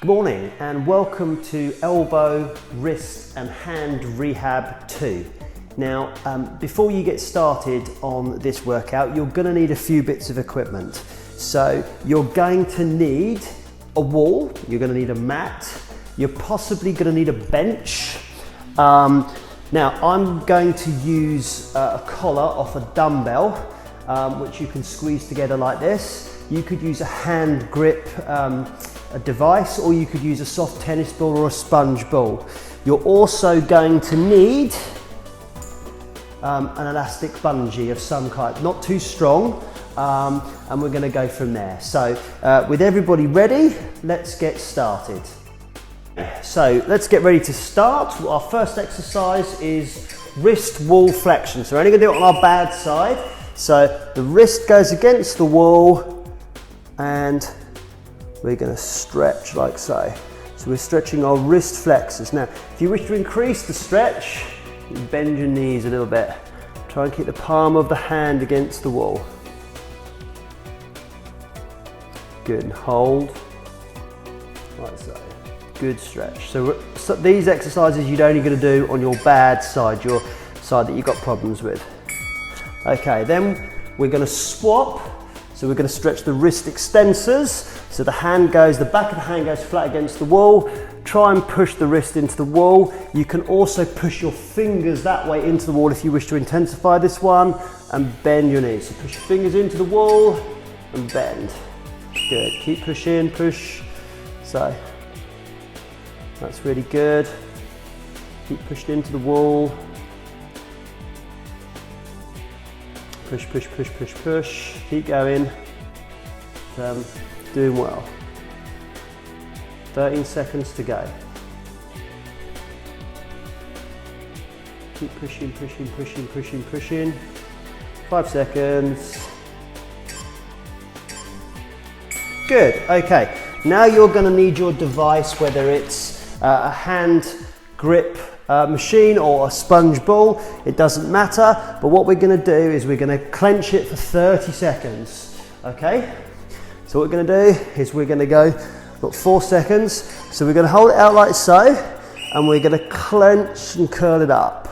Good morning and welcome to Elbow, Wrist and Hand Rehab 2. Now, before you get started on this workout, you're going to need a few bits of equipment. So you're going to need a wall, you're going to need a mat, you're possibly going to need a bench. Now, I'm going to use a collar off a dumbbell, which you can squeeze together like this. You could use a hand grip a device, or you could use a soft tennis ball or a sponge ball. You're also going to need an elastic bungee of some kind, not too strong, and we're going to go from there. So with everybody ready, let's get started. So let's get ready to start. Our first exercise is wrist wall flexion. So we're only going to do it on our bad side. So the wrist goes against the wall and we're going to stretch like so. So we're stretching our wrist flexors. Now, if you wish to increase the stretch, you bend your knees a little bit. Try and keep the palm of the hand against the wall. Good, and hold, like so. Good stretch. So these exercises you're only going to do on your bad side, your side that you've got problems with. Okay, then we're going to swap. So we're going to stretch the wrist extensors. So the back of the hand goes flat against the wall. Try and push the wrist into the wall. You can also push your fingers that way into the wall if you wish to intensify this one, and bend your knees. So push your fingers into the wall and bend. Good, keep pushing, push. So that's really good. Keep pushing into the wall. Push, push, push, push, push. Keep going. Doing well. 13 seconds to go. Keep pushing, pushing, pushing, pushing, pushing. 5 seconds. Good, okay. Now you're going to need your device, whether it's a hand grip machine or a sponge ball, it doesn't matter, but what we're going to do is we're going to clench it for 30 seconds, okay? So what we're going to do is we're going to go, got 4 seconds, so we're going to hold it out like so, and we're going to clench and curl it up.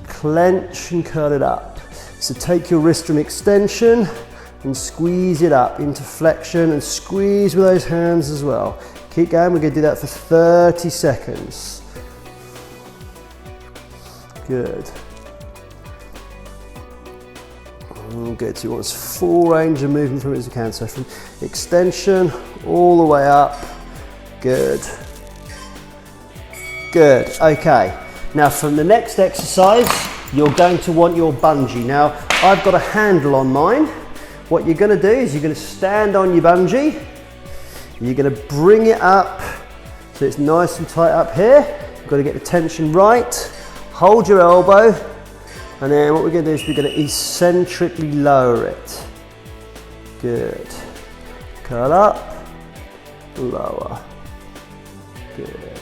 Clench and curl it up. So take your wrist from extension and squeeze it up into flexion, and squeeze with those hands as well. Keep going, we're going to do that for 30 seconds. Good. Good, so you want as full range of movement from it as you can. So from extension all the way up. Good. Good, okay. Now from the next exercise, you're going to want your bungee. Now, I've got a handle on mine. What you're going to do is you're going to stand on your bungee. You're going to bring it up so it's nice and tight up here. You've got to get the tension right. Hold your elbow, and then what we're going to do is we're going to eccentrically lower it. Good. Curl up, lower. Good.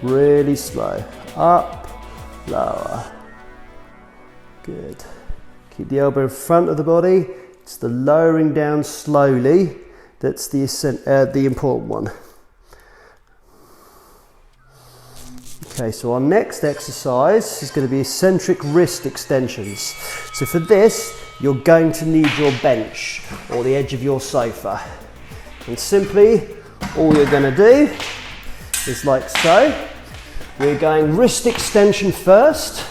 Really slow. Up, lower. Good. Keep the elbow in front of the body. It's the lowering down slowly that's the important one. Okay, so our next exercise is going to be eccentric wrist extensions. So for this, you're going to need your bench or the edge of your sofa. And simply, all you're going to do is like so. We're going wrist extension first.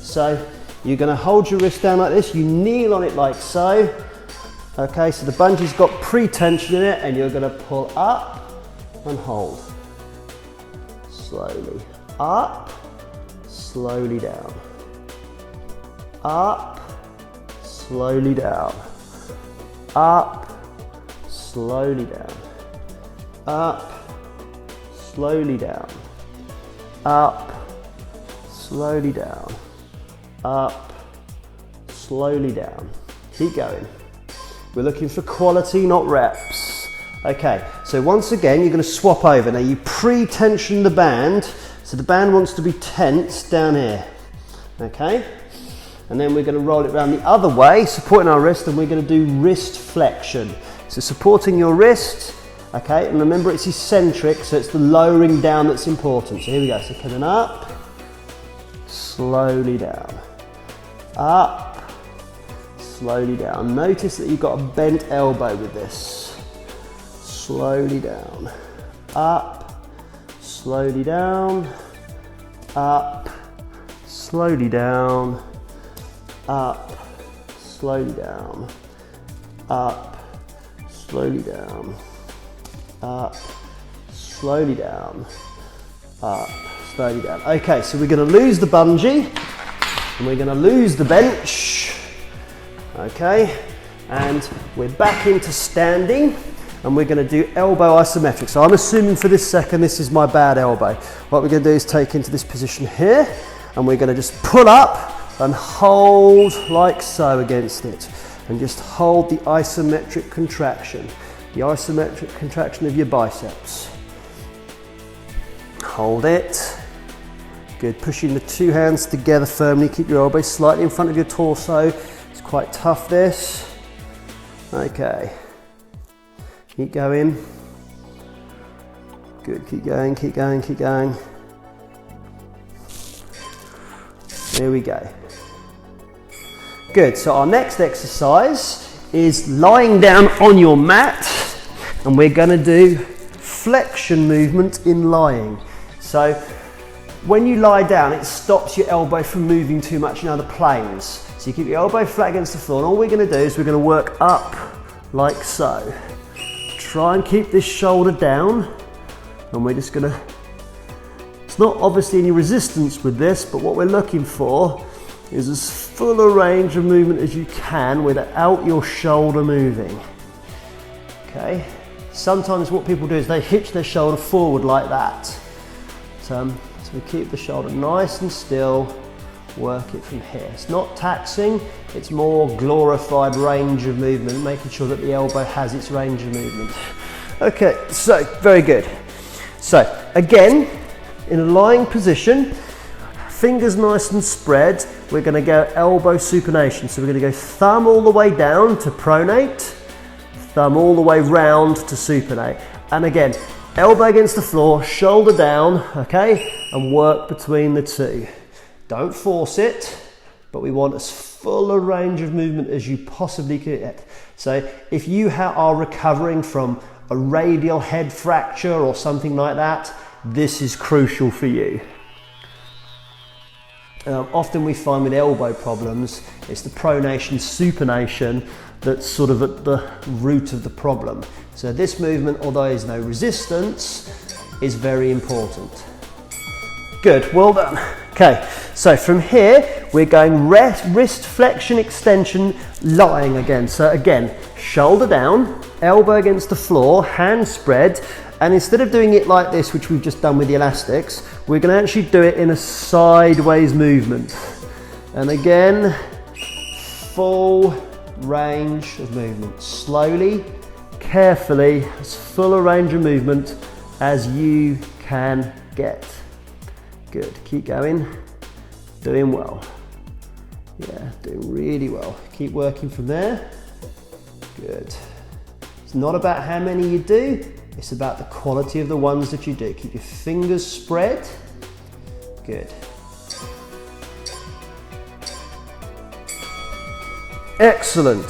So you're going to hold your wrist down like this. You kneel on it like so. Okay, so the bungee's got pre-tension in it, and you're going to pull up and hold. Slowly. Up, slowly down. Up, slowly down. Up, slowly down. Up, slowly down. Up, slowly down. Up, slowly down. Keep going. We're looking for quality, not reps. Okay, so once again, you're going to swap over. Now you pre-tension the band. So the band wants to be tense down here, okay? And then we're going to roll it around the other way, supporting our wrist, and we're going to do wrist flexion. So supporting your wrist Okay, and remember it's eccentric, so it's the lowering down that's important. So here we go, so coming up, slowly down, up, slowly down. Notice that you've got a bent elbow with this. Slowly down, up, slowly down, up, slowly down, up, slowly down, up, slowly down, up, slowly down, up, slowly down. Okay, so we're going to lose the bungee and we're going to lose the bench. Okay, and we're back into standing and we're going to do elbow isometric. So I'm assuming for this second this is my bad elbow. What we're going to do is take into this position here and we're going to just pull up and hold like so against it. And just hold the isometric contraction. The isometric contraction of your biceps. Hold it. Good, pushing the two hands together firmly. Keep your elbows slightly in front of your torso. It's quite tough this. Okay. Keep going. Good, keep going, keep going, keep going. There we go. Good, so our next exercise is lying down on your mat and we're going to do flexion movement in lying. So when you lie down it stops your elbow from moving too much in other planes. So you keep your elbow flat against the floor and all we're going to do is we're going to work up like so. Try and keep this shoulder down and we're just going to, it's not obviously any resistance with this, but what we're looking for is as full a range of movement as you can without your shoulder moving. Okay, sometimes what people do is they hitch their shoulder forward like that. So we keep the shoulder nice and still, work it from here. It's not taxing, it's more glorified range of movement, making sure that the elbow has its range of movement. Okay, so very good. So again, in a lying position, fingers nice and spread, we're going to go elbow supination. So we're going to go thumb all the way down to pronate, thumb all the way round to supinate. And again, elbow against the floor, shoulder down, okay, and work between the two. Don't force it, but we want as full a range of movement as you possibly can get. So if you are recovering from a radial head fracture or something like that, this is crucial for you. Often we find with elbow problems, it's the pronation, supination that's sort of at the root of the problem. So this movement, although there's no resistance, is very important. Good, well done. Okay, so from here, we're going wrist flexion extension, lying again. So again, shoulder down, elbow against the floor, hand spread, and instead of doing it like this, which we've just done with the elastics, we're going to actually do it in a sideways movement. And again, full range of movement. Slowly, carefully, as full a range of movement as you can get. Good, keep going, doing well. Yeah, doing really well. Keep working from there. Good. It's not about how many you do, it's about the quality of the ones that you do. Keep your fingers spread. Good. Excellent.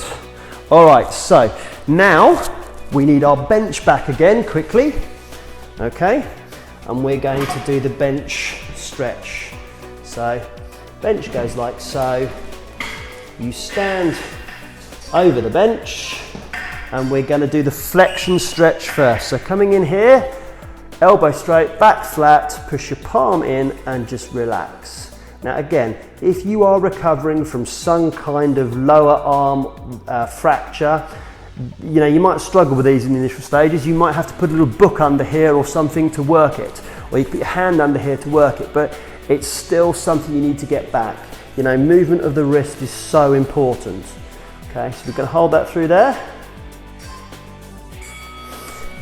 All right, so now we need our bench back again quickly. Okay, and we're going to do the bench stretch. So bench goes like so. You stand over the bench and we're going to do the flexion stretch first. So coming in here, elbow straight, back flat, push your palm in and just relax. Now again, if you are recovering from some kind of lower arm fracture, you know, you might struggle with these in the initial stages. You might have to put a little book under here or something to work it, or you put your hand under here to work it, but it's still something you need to get back. You know, movement of the wrist is so important. Okay, so we're going to hold that through there.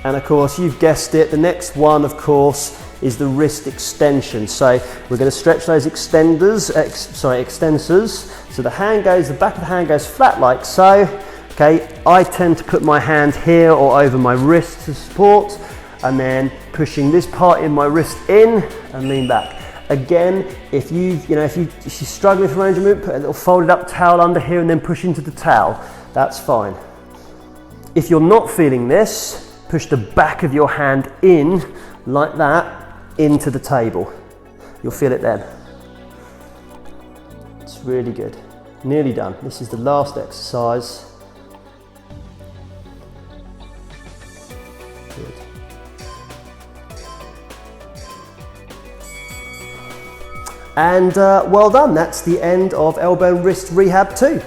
And of course, you've guessed it, the next one, of course, is the wrist extension. So we're going to stretch those extensors. So the hand goes, the back of the hand goes flat like so. Okay, I tend to put my hand here or over my wrist to support, and then pushing this part in my wrist in and lean back. Again, if you're struggling for range of movement, put a little folded up towel under here and then push into the towel. That's fine. If you're not feeling this, push the back of your hand in like that into the table. You'll feel it then. It's really good. Nearly done. This is the last exercise. Good. And well done. That's the end of elbow and wrist rehab 2.